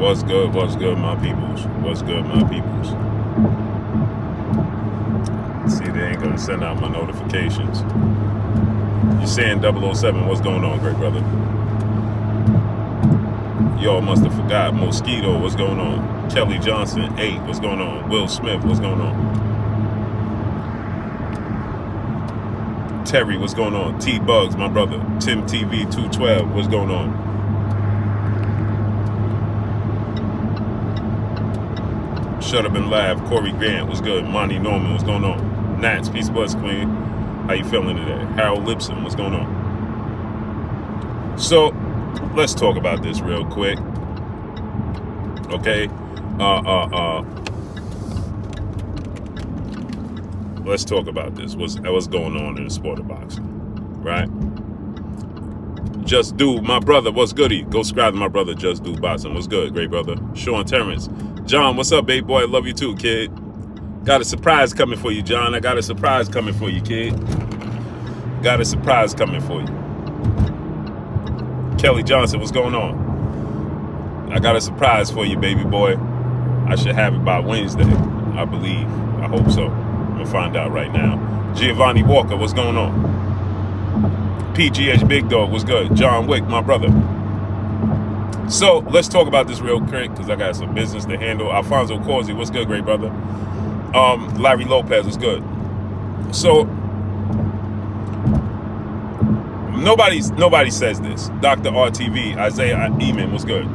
What's good? What's good, my peoples? What's good, my peoples? See, they ain't gonna send out my notifications. You saying 007? What's going on, great brother? Y'all must have forgot. Mosquito, what's going on? Kelly Johnson, 8, what's going on? Will Smith, what's going on? Terry, what's going on? T Bugs, my brother. Tim TV 212, what's going on? Shut up and laugh. Corey Grant, what's good? Monty Norman, what's going on? Nats, peace, bless, queen. How you feeling today? Harold Lipson, what's going on? So, let's talk about this real quick. Okay? Let's talk about this. What's going on in the sport of boxing, right? Just Do, my brother, what's goody? Go subscribe to my brother, Just Do Boxing. What's good, great brother? Sean Terrence. John, what's up, baby boy? I love you too, kid. Got a surprise coming for you, John. I got a surprise coming for you, kid. Got a surprise coming for you. Kelly Johnson, what's going on? I got a surprise for you, baby boy. I should have it by Wednesday, I believe. I hope so. I'm gonna find out right now. Giovanni Walker, what's going on? PGH Big Dog, what's good? John Wick, my brother. So let's talk about this real quick because I got some business to handle. Alfonso Corsi, what's good, great brother? Larry Lopez, what's good? So nobody says this. Dr. RTV, Isaiah Eamon, what's good?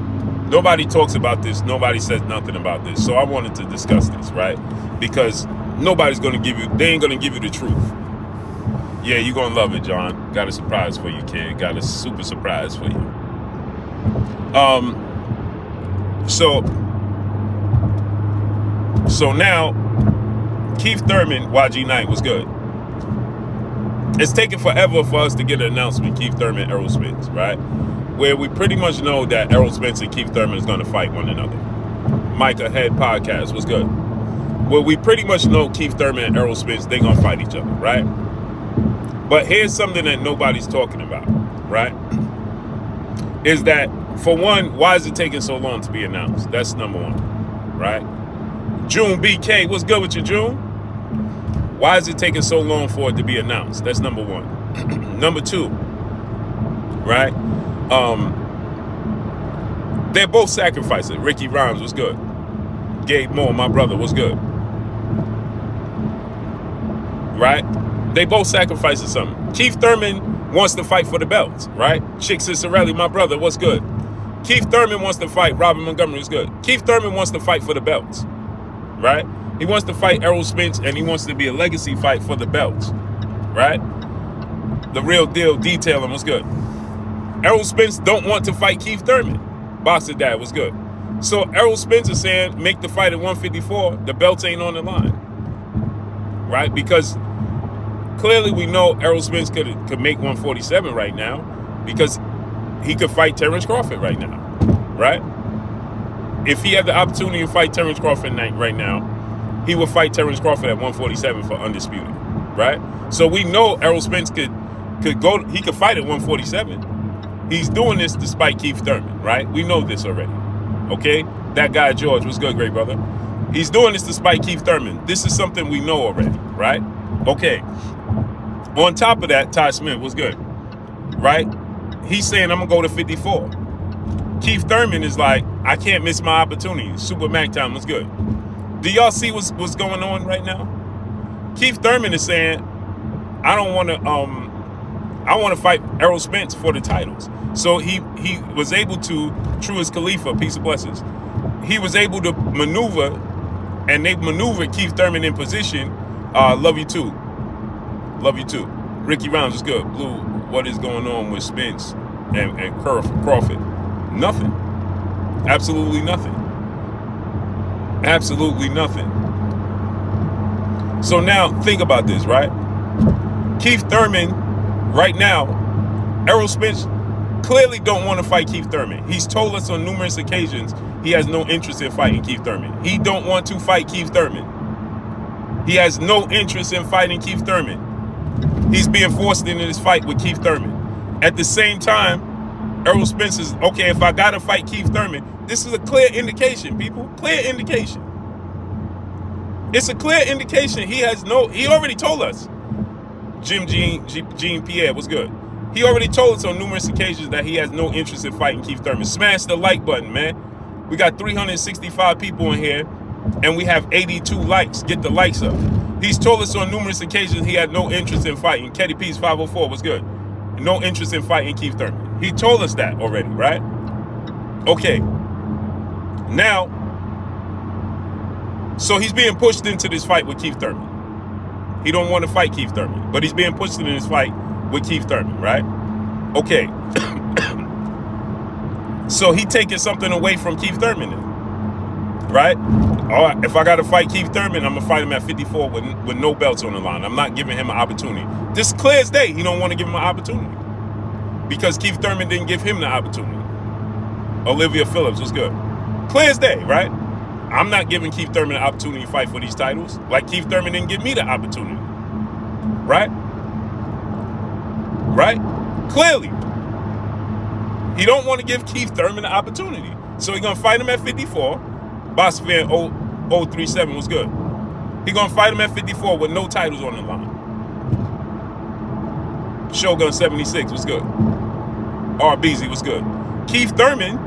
Nobody talks about this. Nobody says nothing about this. So I wanted to discuss this, right? Because nobody's going to give you, they ain't going to give you the truth. Yeah, you're going to love it, John. Got a surprise for you, kid. Got a super surprise for you. So now, Keith Thurman, YG Knight, was good. It's taken forever for us to get an announcement, Keith Thurman, Errol Spence, right? Where we pretty much know that Errol Spence and Keith Thurman is going to fight one another. Mike Ahead Podcast was good. Well, we pretty much know Keith Thurman and Errol Spence, they're going to fight each other, right? But here's something that nobody's talking about, right? Is that, for one, why is it taking so long to be announced? That's number one, right? June BK, what's good with you, June? Why is it taking so long for it to be announced? That's number one. Number two, right? They're both sacrificing. Ricky Rhymes, what's good? Gabe Moore, my brother, what's good? Right? They both sacrificing something. Keith Thurman wants to fight for the belts, right? Chick Cicerelli, my brother, what's good? Keith Thurman wants to fight Robert Montgomery, what's good? Keith Thurman wants to fight for the belts, right? He wants to fight Errol Spence, and he wants to be a legacy fight for the belts, right? The real deal detailing, what's good? Errol Spence don't want to fight Keith Thurman. Boxer Dad, what's good? So Errol Spence is saying, make the fight at 154. The belts ain't on the line, right? Because clearly we know Errol Spence could make 147 right now because he could fight Terrence Crawford right now, right? If he had the opportunity to fight Terrence Crawford right now, he would fight Terrence Crawford at 147 for undisputed, right? So we know Errol Spence could go, he could fight at 147. He's doing this despite Keith Thurman, right? We know this already, okay? That guy, George, what's good, great brother? He's doing this despite Keith Thurman. This is something we know already, right? Okay. On top of that, Ty Smith was good, right? He's saying, I'm going to go to 54. Keith Thurman is like, I can't miss my opportunity. Super Mac time was good. Do y'all see what's going on right now? Keith Thurman is saying, I want to fight Errol Spence for the titles. So he was able to, true as Khalifa, peace of blessings, he was able to maneuver, and they maneuvered Keith Thurman in position. Love you too. Love you too. Ricky Rounds is good. Blue, what is going on with Spence and Crawford? Nothing. Absolutely nothing. Absolutely nothing. So now think about this, right? Keith Thurman, right now, Errol Spence clearly don't want to fight Keith Thurman. He's told us on numerous occasions he has no interest in fighting Keith Thurman. He don't want to fight Keith Thurman. He has no interest in fighting Keith Thurman. He's being forced into this fight with Keith Thurman. At the same time, Errol Spence is, okay, if I got to fight Keith Thurman, this is a clear indication, people. Clear indication. It's a clear indication he already told us. Jean Pierre was good. He already told us on numerous occasions that he has no interest in fighting Keith Thurman. Smash the like button, man. We got 365 people in here, and we have 82 likes. Get the likes up. He's told us on numerous occasions he had no interest in fighting. Ketty Peace 504 was good. No interest in fighting Keith Thurman. He told us that already, right? Okay. Now, so he's being pushed into this fight with Keith Thurman. He don't want to fight Keith Thurman, but he's being pushed into this fight with Keith Thurman, right? Okay. So he taking something away from Keith Thurman then, right? All right, if I got to fight Keith Thurman, I'm going to fight him at 54 with no belts on the line. I'm not giving him an opportunity. This clear as day, he don't want to give him an opportunity because Keith Thurman didn't give him the opportunity. Olivia Phillips was good. Clear as day, right? I'm not giving Keith Thurman an opportunity to fight for these titles like Keith Thurman didn't give me the opportunity. Right? Right? Clearly. He don't want to give Keith Thurman an opportunity. So he's going to fight him at 54. Boss Fan 037 was good. He's going to fight him at 54 with no titles on the line. Shogun 76 was good. RBZ was good. Keith Thurman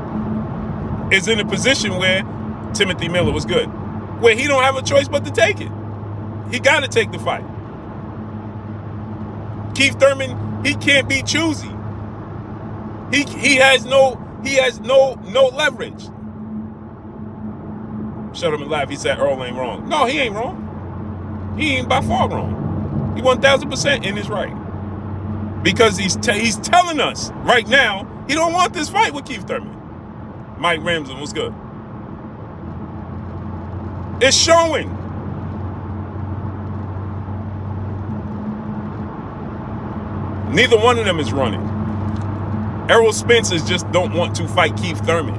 is in a position where Timothy Miller was good, where he don't have a choice but to take it. He got to take the fight. Keith Thurman, he can't be choosy. He has no leverage. Shut up and laugh. He said Errol ain't wrong. No, he ain't wrong. He ain't by far wrong. He 1,000% in his right. Because he's telling us right now he don't want this fight with Keith Thurman. Mike Ramsden was good. It's showing. Neither one of them is running. Errol Spence just don't want to fight Keith Thurman.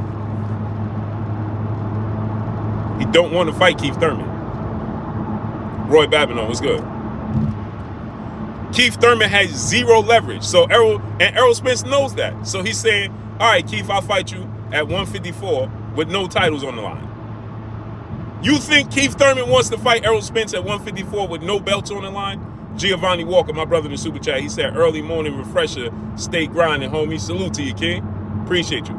He don't want to fight Keith Thurman. Roy Babinon was good. Keith Thurman has zero leverage. So Errol Spence knows that. So he's saying, all right, Keith, I'll fight you at 154 with no titles on the line. You think Keith Thurman wants to fight Errol Spence at 154 with no belts on the line? Giovanni Walker, my brother in the super chat, he said, early morning refresher, stay grinding, homie. Salute to you, King. Appreciate you.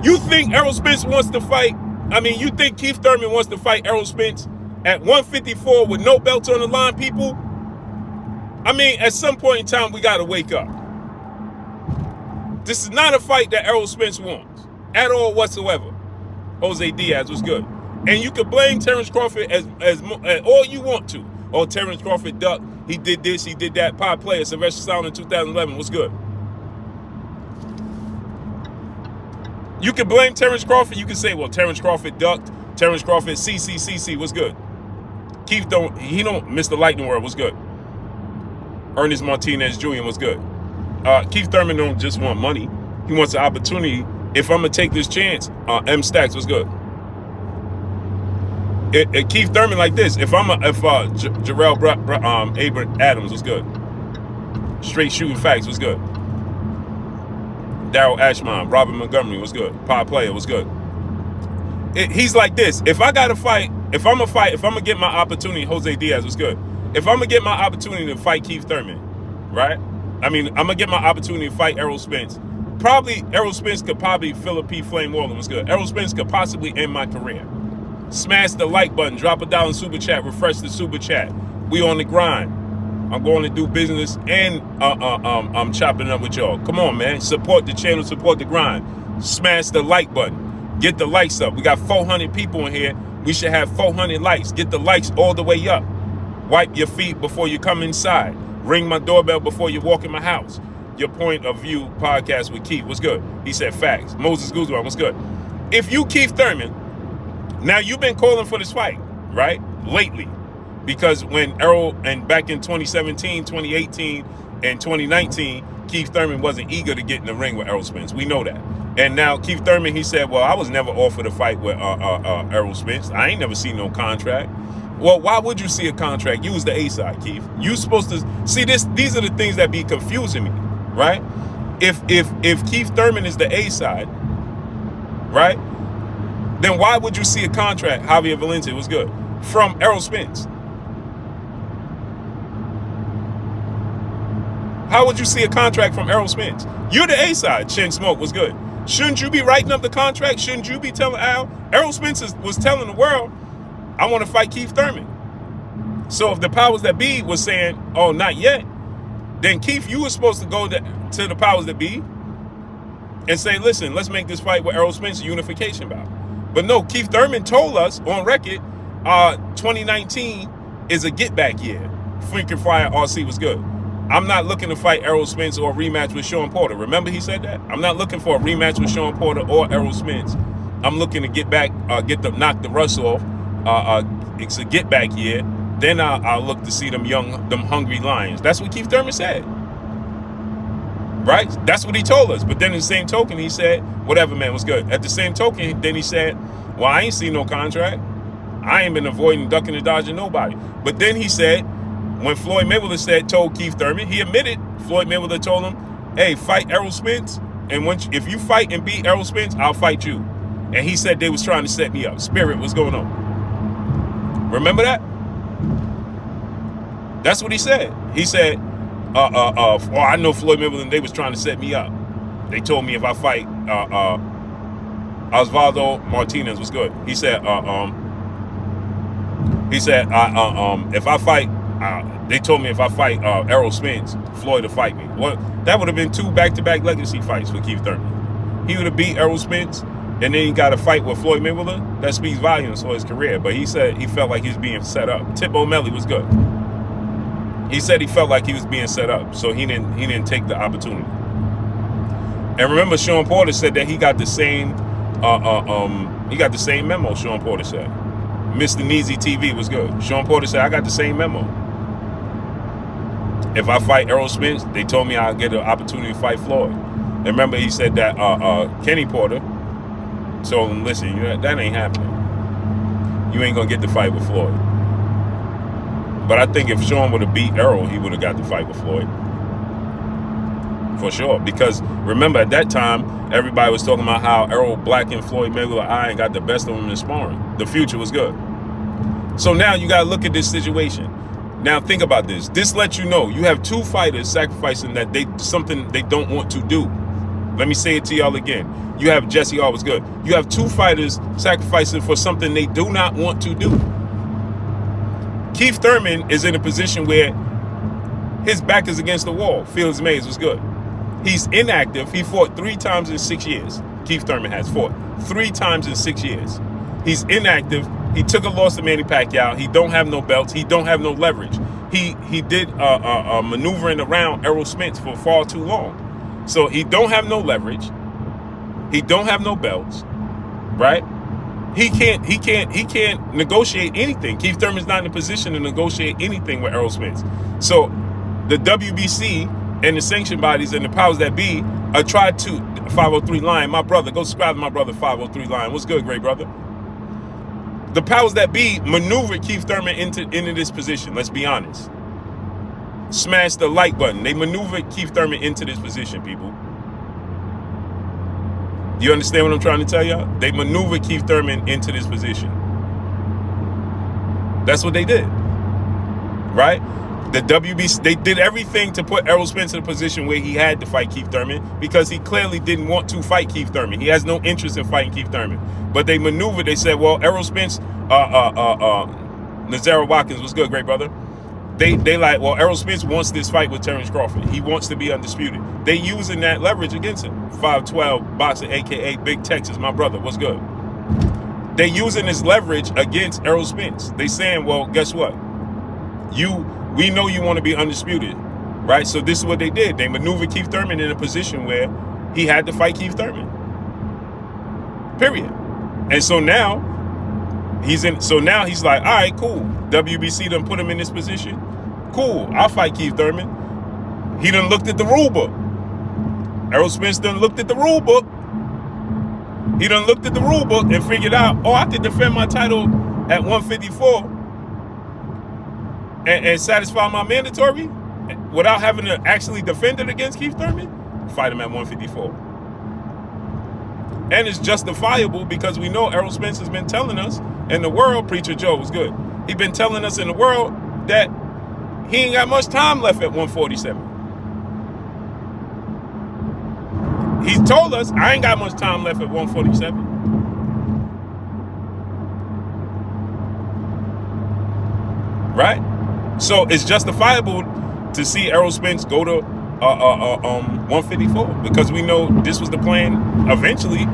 You think Errol Spence wants to fight, you think Keith Thurman wants to fight Errol Spence at 154 with no belts on the line, people? At some point in time, we got to wake up. This is not a fight that Errol Spence wants at all whatsoever. Jose Diaz was good. And you can blame Terrence Crawford as all you want to. Oh, Terrence Crawford ducked. He did this, he did that. Pod player, Sylvester Stallone in 2011 was good. You can blame Terrence Crawford. You can say, well, Terrence Crawford ducked. Terrence Crawford, CCCC was good. Keith Mr. Lightning World was good. Ernest Martinez Jr. was good. Keith Thurman don't just want money. He wants an opportunity. If I'm going to take this chance, M. Stacks was good. Keith Thurman like this. Jarrell Abram Adams was good. Straight Shooting Facts was good. Daryl Ashmon, Robert Montgomery was good. Pod Player was good. He's like this. If I'm gonna get my opportunity, Jose Diaz was good. If I'm gonna get my opportunity to fight Keith Thurman, right? I'm gonna get my opportunity to fight Errol Spence. Errol Spence could Philip P. Flame Wallen was good. Errol Spence could possibly end my career. Smash the like button, drop $1 in super chat, refresh the super chat. We on the grind. I'm going to do business and I'm chopping up with y'all. Come on, man. Support the channel, support the grind. Smash the like button. Get the likes up. We got 400 people in here. We should have 400 likes. Get the likes all the way up. Wipe your feet before you come inside. Ring my doorbell before you walk in my house. Your Point of View podcast with Keith was good. He said facts. Moses Guzman was good. If you Keith Thurman, now, you've been calling for this fight, right? Lately. Because when Errol, and back in 2017, 2018, and 2019, Keith Thurman wasn't eager to get in the ring with Errol Spence. We know that. And now Keith Thurman, he said, well, I was never offered a fight with Errol Spence. I ain't never seen no contract. Well, why would you see a contract? You was the A-side, Keith. You supposed to see this. These are the things that be confusing me, right? if Keith Thurman is the A side, right? Then why would you see a contract, Javier Valencia was good, from Errol Spence? How would you see a contract from Errol Spence? You're the A side. Chin Smoke was good. Shouldn't you be writing up the contract? Shouldn't you be telling Al? Errol Spence was telling the world, I want to fight Keith Thurman. So if the powers that be was saying, oh, not yet, then Keith, you were supposed to go to the powers that be and say, listen, let's make this fight with Errol Spence a unification bout. But no, Keith Thurman told us on record, 2019 is a get-back year. Freaking Fire RC was good. I'm not looking to fight Errol Spence or a rematch with Sean Porter. Remember he said that? I'm not looking for a rematch with Sean Porter or Errol Spence. I'm looking to get back, knock the rust off. It's a get-back year. Then I'll look to see them hungry lions. That's what Keith Thurman said. Right? That's what he told us. But then in the same token, he said, whatever, man, was good. At the same token, then he said, well, I ain't seen no contract. I ain't been avoiding, ducking, and dodging nobody. But then he said, when Floyd Mayweather told Keith Thurman, he admitted, Floyd Mayweather told him, hey, fight Errol Spence, and if you fight and beat Errol Spence, I'll fight you. And he said they was trying to set me up. Spirit, what's going on? Remember that? That's what he said. He said, I know Floyd Mayweather and they was trying to set me up. They told me if I fight Osvaldo Martinez was good. He said, if I fight, they told me if I fight Errol Spence, Floyd to fight me. Well, that would have been 2 back-to-back legacy fights for Keith Thurman. He would have beat Errol Spence, and then he got a fight with Floyd Mayweather. That speaks volumes for his career. But he said he felt like he was being set up. Tip O'Malley was good. He said he felt like he was being set up, so he didn't take the opportunity. And remember, Sean Porter said that he got the same memo. Sean Porter said, Mr. Neezy TV was good. Sean Porter said, I got the same memo. If I fight Errol Spence, they told me I'll get an opportunity to fight Floyd. And remember, he said that Kenny Porter told him, listen, that ain't happening. You ain't gonna get the fight with Floyd. But I think if Sean would have beat Errol, he would have got the fight with Floyd. For sure. Because remember, at that time, everybody was talking about how Errol blackened Floyd Mayweather eye and got the best of him in sparring. The future was good. So now you got to look at this situation. Now think about this. This lets you know you have 2 fighters sacrificing that something they don't want to do. Let me say it to y'all again. You have Jesse Hall was good. You have 2 fighters sacrificing for something they do not want to do. Keith Thurman is in a position where his back is against the wall. Felix Mays was good. He's inactive. He fought 3 times in 6 years. Keith Thurman has fought 3 times in 6 years. He's inactive. He took a loss to Manny Pacquiao. He don't have no belts. He don't have no leverage. He did maneuvering around Errol Spence for far too long. So he don't have no leverage. He don't have no belts, right? He can't negotiate anything. Keith Thurman's not in a position to negotiate anything with Errol Spence. So the WBC and the sanction bodies and the powers that be tried to 503 Lion, my brother, go subscribe to my brother 503 Lion. What's good, great brother? The powers that be maneuvered Keith Thurman into this position. Let's be honest. Smash the like button. They maneuvered Keith Thurman into this position, people. You understand what I'm trying to tell y'all? They maneuvered Keith Thurman into this position. That's what they did, right? The WBC, they did everything to put Errol Spence in a position where he had to fight Keith Thurman because he clearly didn't want to fight Keith Thurman. He has no interest in fighting Keith Thurman. But they maneuvered. They said, well, Errol Spence, Nazaro Watkins was good, great brother. They like, well, Errol Spence wants this fight with Terrence Crawford. He wants to be undisputed. They using that leverage against him. 5'12", boxer, a.k.a. Big Texas, my brother. What's good? They using this leverage against Errol Spence. They saying, well, guess what? We know you want to be undisputed, right? So this is what they did. They maneuvered Keith Thurman in a position where he had to fight Keith Thurman. Period. And so now he's like, all right, cool. WBC done put him in this position. Cool, I'll fight Keith Thurman. He done looked at the rule book. Errol Spence done looked at the rule book. He done looked at the rule book and figured out, oh, I can defend my title at 154 and satisfy my mandatory without having to actually defend it against Keith Thurman. fight him at 154. And it's justifiable because we know Errol Spence has been telling us in the world, Preacher Joe was good. He's been telling us in the world that he ain't got much time left at 147. He told us, I ain't got much time left at 147. Right? So it's justifiable to see Errol Spence go to 154 because we know this was the plan eventually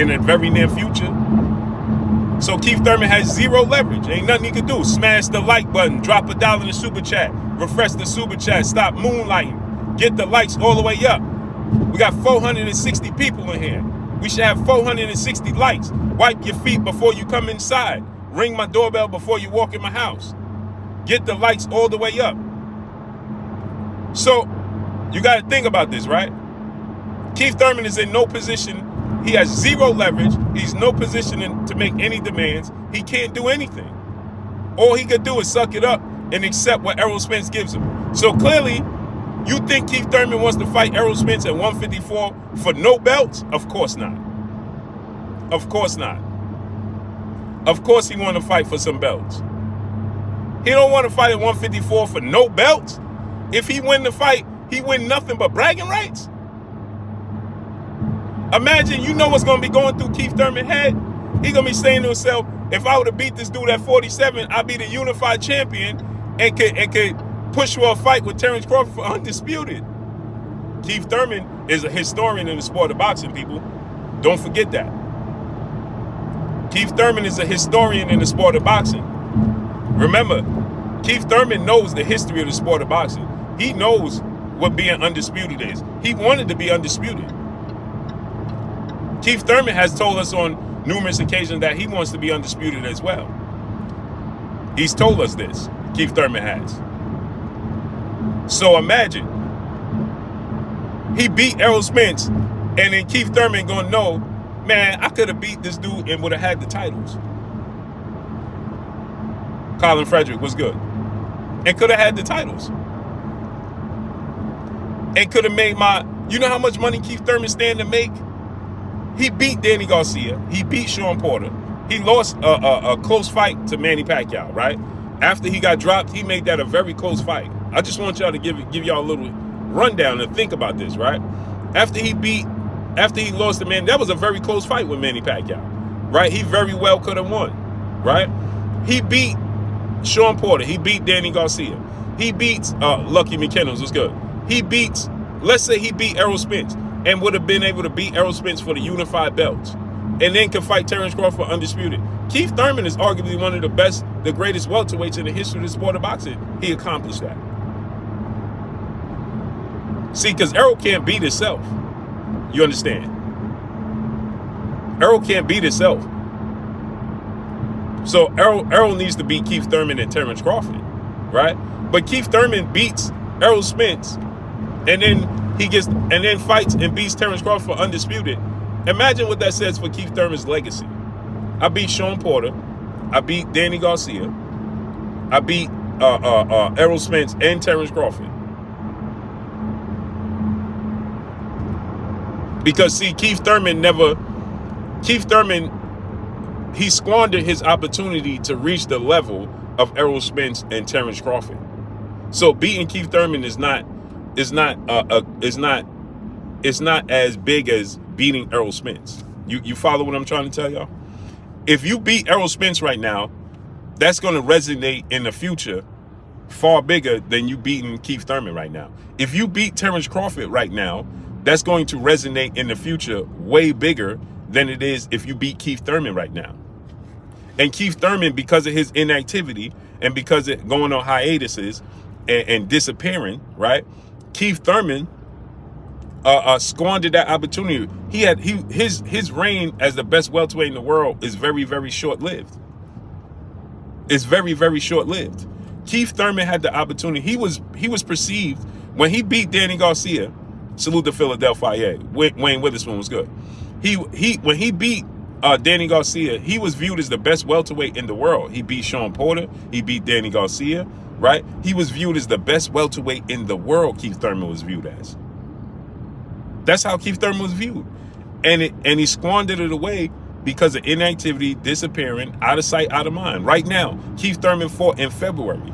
in the very near future. So Keith Thurman has zero leverage. Ain't nothing he could do. Smash the like button, drop $1 in the super chat, refresh the super chat, stop moonlighting, get the likes all the way up. We got 460 people in here. We should have 460 likes. Wipe your feet before you come inside. Ring my doorbell before you walk in my house. Get the likes all the way up. So you got to think about this, right? Keith Thurman is in no position. He has zero leverage. He's no position to make any demands. He can't do anything. All he could do is suck it up and accept what Errol Spence gives him. So clearly, you think Keith Thurman wants to fight Errol Spence at 154 for no belts? Of course not. Of course not. Of course he want to fight for some belts. He don't want to fight at 154 for no belts. If he win the fight, he win nothing but bragging rights. Imagine, you know what's going to be going through Keith Thurman's head? He's going to be saying to himself, if I would have beat this dude at 47, I'd be the unified champion and could push for a fight with Terrence Crawford for undisputed. Keith Thurman is a historian in the sport of boxing, people. Don't forget that. Keith Thurman is a historian in the sport of boxing. Remember, Keith Thurman knows the history of the sport of boxing. He knows what being undisputed is. He wanted to be undisputed. Keith Thurman has told us on numerous occasions that he wants to be undisputed as well. He's told us this. Keith Thurman has. So imagine, he beat Errol Spence, and then Keith Thurman gonna know, man, I could have beat this dude and would have had the titles. Colin Frederick was good. And could have had the titles. And could have made you know how much money Keith Thurman stand to make? He beat Danny Garcia. He beat Sean Porter. He lost a close fight to Manny Pacquiao, right? After he got dropped, he made that a very close fight. I just want y'all to give y'all a little rundown and think about this, right? After he lost to Manny, that was a very close fight with Manny Pacquiao, right? He very well could have won, right? He beat Sean Porter. He beat Danny Garcia. He beats Lucky McKenna, was good. Let's say he beat Errol Spence and would have been able to beat Errol Spence for the unified belts and then could fight Terrence Crawford undisputed. Keith Thurman is arguably one of the greatest welterweights in the history of the sport of boxing. He accomplished that. See, because Errol can't beat himself. You understand? Errol can't beat himself. So Errol needs to beat Keith Thurman and Terrence Crawford, right? But Keith Thurman beats Errol Spence, and then fights and beats Terrence Crawford undisputed. Imagine what that says for Keith Thurman's legacy. I beat Sean Porter, I beat Danny Garcia, I beat Errol Spence and Terrence Crawford. Because see, Keith Thurman, he squandered his opportunity to reach the level of Errol Spence and Terrence Crawford. So beating Keith Thurman is not as big as beating Errol Spence. You follow what I'm trying to tell y'all? If you beat Errol Spence right now, that's going to resonate in the future far bigger than you beating Keith Thurman right now. If you beat Terrence Crawford right now, that's going to resonate in the future way bigger than it is if you beat Keith Thurman right now. And Keith Thurman, because of his inactivity and because of going on hiatuses and disappearing, right? Keith Thurman squandered that opportunity. His reign as the best welterweight in the world is very, very short-lived. It's very, very short-lived. Keith Thurman had the opportunity. He was perceived when he beat Danny Garcia. Salute to Philadelphia. Wayne Witherspoon was good. When he beat Danny Garcia, he was viewed as the best welterweight in the world. He beat Sean Porter. He beat Danny Garcia, right? He was viewed as the best welterweight in the world, Keith Thurman was viewed as. That's how Keith Thurman was viewed. And he squandered it away because of inactivity, disappearing, out of sight, out of mind. Right now, Keith Thurman fought in February,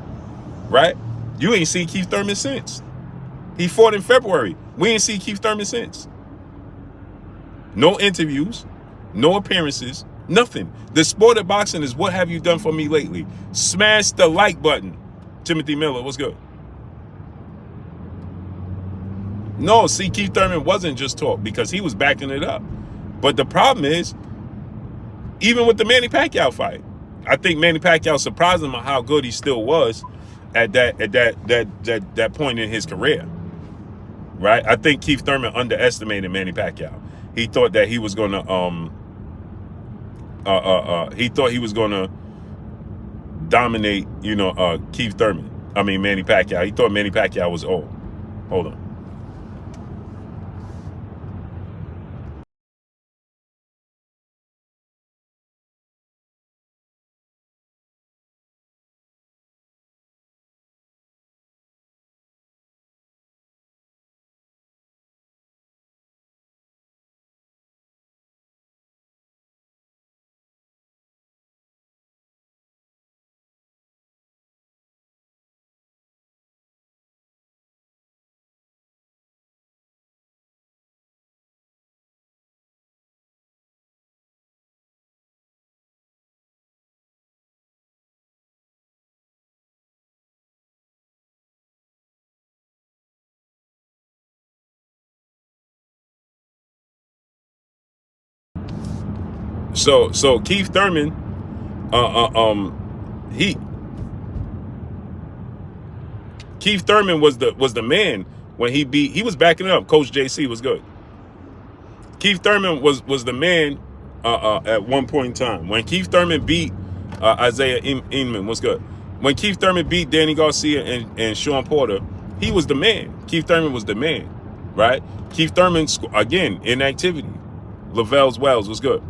right? You ain't seen Keith Thurman since. He fought in February. We ain't seen Keith Thurman since. No interviews, no appearances, nothing. The sport of boxing is what have you done for me lately? Smash the like button. Timothy Miller, what's good? No, see, Keith Thurman wasn't just talk because he was backing it up. But the problem is, even with the Manny Pacquiao fight, I think Manny Pacquiao surprised him on how good he still was at that point in his career. Right? I think Keith Thurman underestimated Manny Pacquiao. He thought that he was gonna dominate, Keith Thurman. I mean Manny Pacquiao. He thought Manny Pacquiao was old. Hold on. So Keith Thurman, Keith Thurman was the man when he was backing it up. Coach JC was good. Keith Thurman was the man at one point in time. When Keith Thurman beat Isaiah Inman, was good. When Keith Thurman beat Danny Garcia and Sean Porter, he was the man. Keith Thurman was the man, right? Keith Thurman, again, inactivity. Lavelle's Wells was good.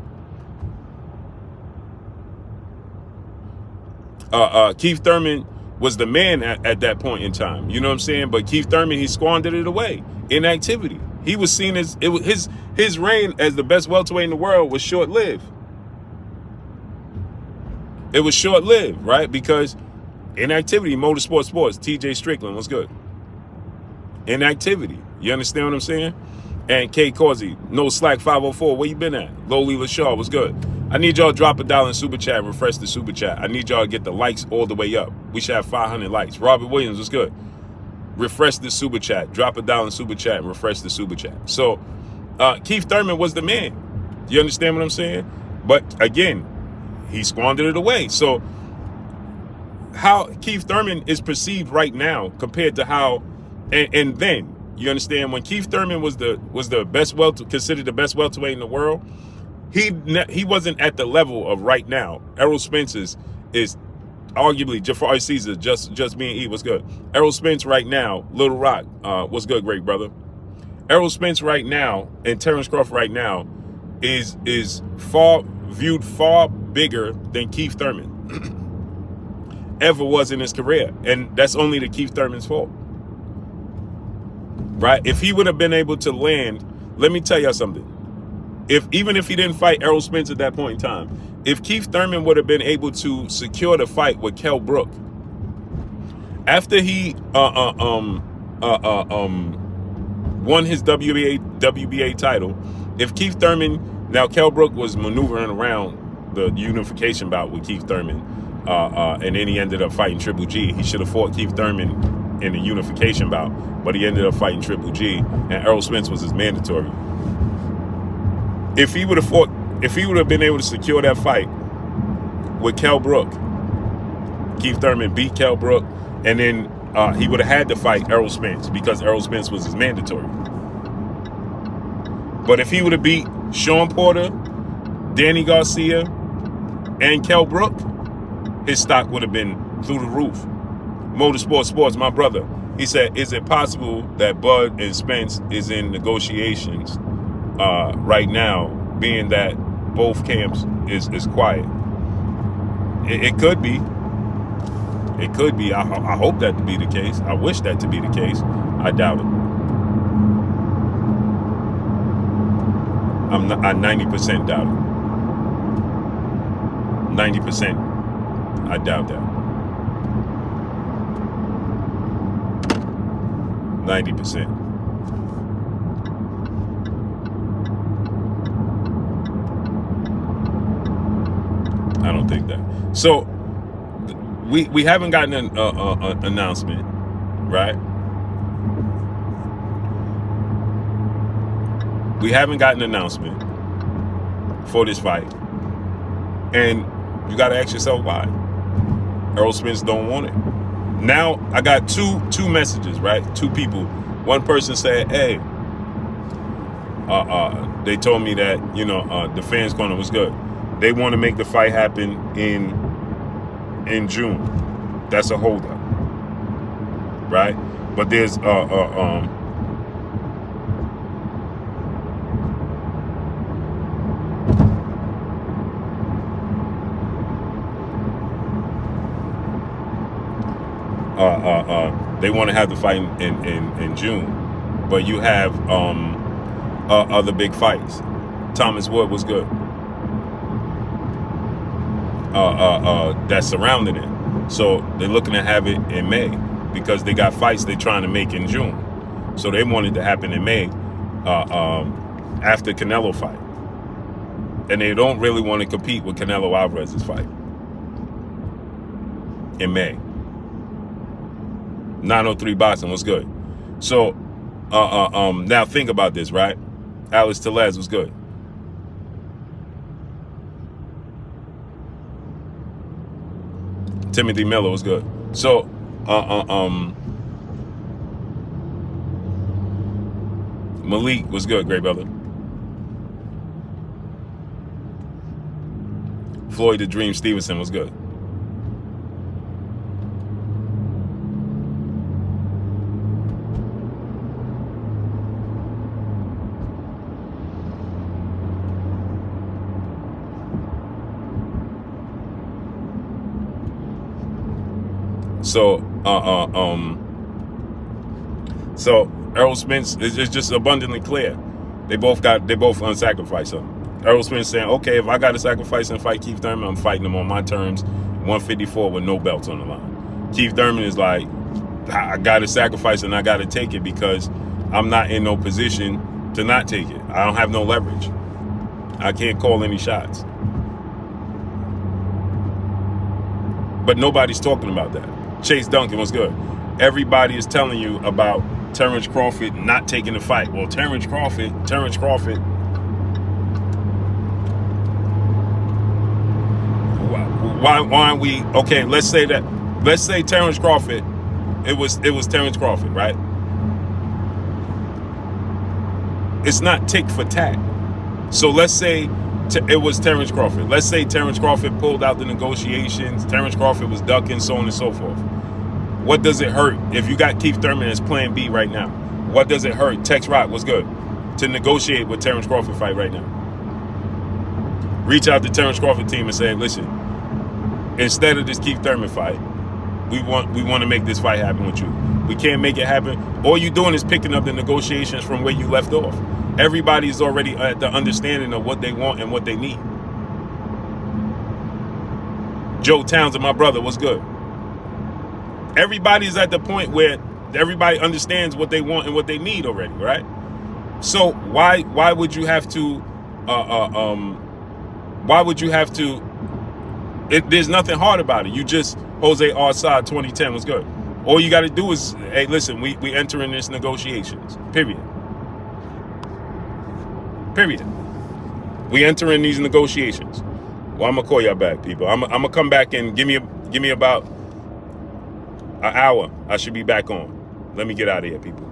Keith Thurman was the man at that point in time. You know what I'm saying? But Keith Thurman, he squandered it away. Inactivity. He was seen as his reign as the best welterweight in the world was short-lived. It was short-lived, right? Because inactivity, motorsport sports, TJ Strickland was good. Inactivity. You understand what I'm saying? And K Causey, no slack 504. Where you been at? Lowly LaShaw was good. I need y'all to drop $1 in super chat, refresh the super chat. I need y'all to get the likes all the way up. We should have 500 likes. Robert Williams was good. Refresh the super chat. Drop $1 in super chat and refresh the super chat. So Keith Thurman was the man. You understand what I'm saying? But again, he squandered it away. So how Keith Thurman is perceived right now compared to how and then, you understand, when Keith Thurman was the best considered the best welterweight in the world, he wasn't at the level of right now. Errol Spence is arguably Jafari Caesar, just me and E was good. Errol Spence right now, Little Rock, what's good, great brother. Errol Spence right now and Terrence Crawford right now is viewed far bigger than Keith Thurman ever was in his career, and that's only the Keith Thurman's fault. Right? If he would have been able to land, let me tell y'all something. Even if he didn't fight Errol Spence at that point in time, if Keith Thurman would have been able to secure the fight with Kell Brook, after he won his WBA title, if Keith Thurman, now Kell Brook was maneuvering around the unification bout with Keith Thurman, and then he ended up fighting Triple G. He should have fought Keith Thurman in the unification bout, but he ended up fighting Triple G, and Errol Spence was his mandatory. If he would have been able to secure that fight with Kell Brook, Keith Thurman beat Kell Brook, and then he would have had to fight Errol Spence because Errol Spence was his mandatory. But if he would have beat Sean Porter, Danny Garcia, and Kell Brook, his stock would have been through the roof. Motorsport Sports, my brother, he said, is it possible that Bud and Spence is in negotiations right now, being that both camps is quiet? It could be. It could be. I hope that to be the case. I wish that to be the case. I doubt it. I 90% doubt it. 90%, I doubt that. 90%. I don't think that. So we haven't gotten an announcement, right? We haven't gotten an announcement for this fight, and you got to ask yourself why. Errol Spence don't want it. Now I got two messages, right? Two people. One person said, "Hey, they told me that the fans corner was good. They want to make the fight happen in June. That's a holdup, right? But there's they want to have the fight in June, but you have other big fights. Thomas Wood was good. That's surrounding it. So they're looking to have it in May because they got fights they're trying to make in June. So they wanted to happen in May after Canelo fight. And they don't really want to compete with Canelo Alvarez's fight in May. 903 boxing was good. So now think about this, right? Alex Tellez was good. Timothy Miller was good. So Malik was good, great brother. Floyd the Dream Stevenson was good. So Errol Spence is just abundantly clear. They both unsacrificed something. Errol Spence saying, okay, if I got to sacrifice and fight Keith Thurman, I'm fighting him on my terms, 154 with no belts on the line. Keith Thurman is like, I got to sacrifice and I got to take it because I'm not in no position to not take it. I don't have no leverage. I can't call any shots. But nobody's talking about that. Chase Duncan was good. Everybody is telling you about Terrence Crawford not taking the fight. Well, Terrence Crawford. Why aren't we? Okay, let's say Terrence Crawford. It was Terrence Crawford, right? It's not tick for tack. So let's say it was Terrence Crawford. Let's say Terrence Crawford pulled out the negotiations. Terrence Crawford was ducking, so on and so forth. What does it hurt if you got Keith Thurman as plan B right now? What does it hurt? Tex Rock was good to negotiate with Terrence Crawford fight right now. Reach out to Terrence Crawford team and say, listen, instead of this Keith Thurman fight, we want to make this fight happen with you. We can't make it happen. All you're doing is picking up the negotiations from where you left off. Everybody's already at the understanding of what they want and what they need. Joe Townsend, my brother, was good. Everybody's at the point where everybody understands what they want and what they need already, right? So why would you have to? There's nothing hard about it. You just Jose Arsad 2010 was good. All you got to do is, hey, listen, we enter in this negotiations. Period. We enter in these negotiations. Well, I'm gonna call y'all back, people. I'm gonna come back and give me about an hour. I should be back on. Let me get out of here, people.